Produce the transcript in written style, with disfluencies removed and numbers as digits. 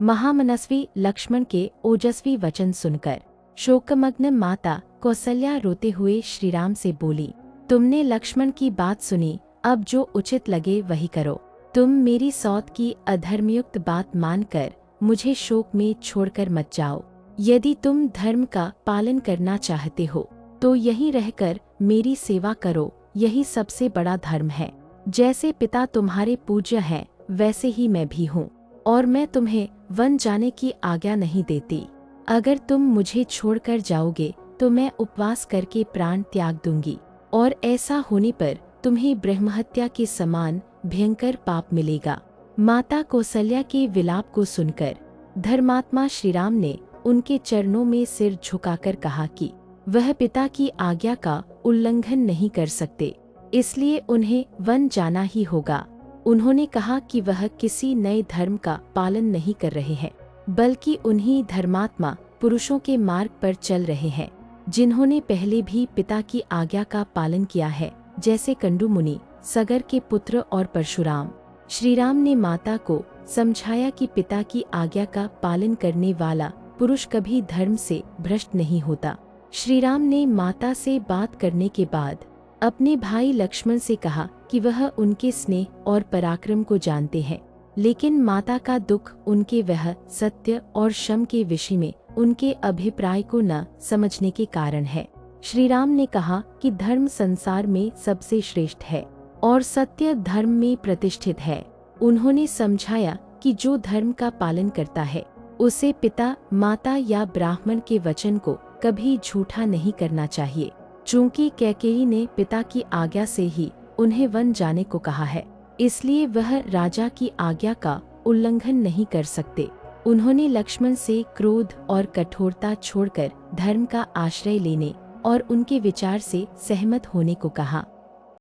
महामनस्वी लक्ष्मण के ओजस्वी वचन सुनकर शोकमग्न माता कौसल्या रोते हुए श्रीराम से बोली, तुमने लक्ष्मण की बात सुनी, अब जो उचित लगे वही करो। तुम मेरी सौत की अधर्मयुक्त बात मानकर मुझे शोक में छोड़कर मत जाओ। यदि तुम धर्म का पालन करना चाहते हो तो यहीं रहकर मेरी सेवा करो, यही सबसे बड़ा धर्म है। जैसे पिता तुम्हारे पूज्य हैं, वैसे ही मैं भी हूँ, और मैं तुम्हें वन जाने की आज्ञा नहीं देती। अगर तुम मुझे छोड़कर जाओगे तो मैं उपवास करके प्राण त्याग दूंगी, और ऐसा होने पर तुम्हें ब्रह्महत्या के समान भयंकर पाप मिलेगा। माता कौसल्या के विलाप को सुनकर धर्मात्मा श्रीराम ने उनके चरणों में सिर झुकाकर कहा कि वह पिता की आज्ञा का उल्लंघन नहीं कर सकते, इसलिए उन्हें वन जाना ही होगा। उन्होंने कहा कि वह किसी नए धर्म का पालन नहीं कर रहे हैं, बल्कि उन्हीं धर्मात्मा पुरुषों के मार्ग पर चल रहे हैं जिन्होंने पहले भी पिता की आज्ञा का पालन किया है, जैसे कंडू मुनि, सगर के पुत्र और परशुराम। श्रीराम ने माता को समझाया कि पिता की आज्ञा का पालन करने वाला पुरुष कभी धर्म से भ्रष्ट नहीं होता। श्रीराम ने माता से बात करने के बाद अपने भाई लक्ष्मण से कहा कि वह उनके स्नेह और पराक्रम को जानते हैं, लेकिन माता का दुख उनके वह सत्य और शम के विषय में उनके अभिप्राय को न समझने के कारण है। श्रीराम ने कहा कि धर्म संसार में सबसे श्रेष्ठ है और सत्य धर्म में प्रतिष्ठित है। उन्होंने समझाया कि जो धर्म का पालन करता है उसे पिता, माता या ब्राह्मण के वचन को कभी झूठा नहीं करना चाहिए। चूंकि कैकेयी ने पिता की आज्ञा से ही उन्हें वन जाने को कहा है, इसलिए वह राजा की आज्ञा का उल्लंघन नहीं कर सकते। उन्होंने लक्ष्मण से क्रोध और कठोरता छोड़कर धर्म का आश्रय लेने और उनके विचार से सहमत होने को कहा।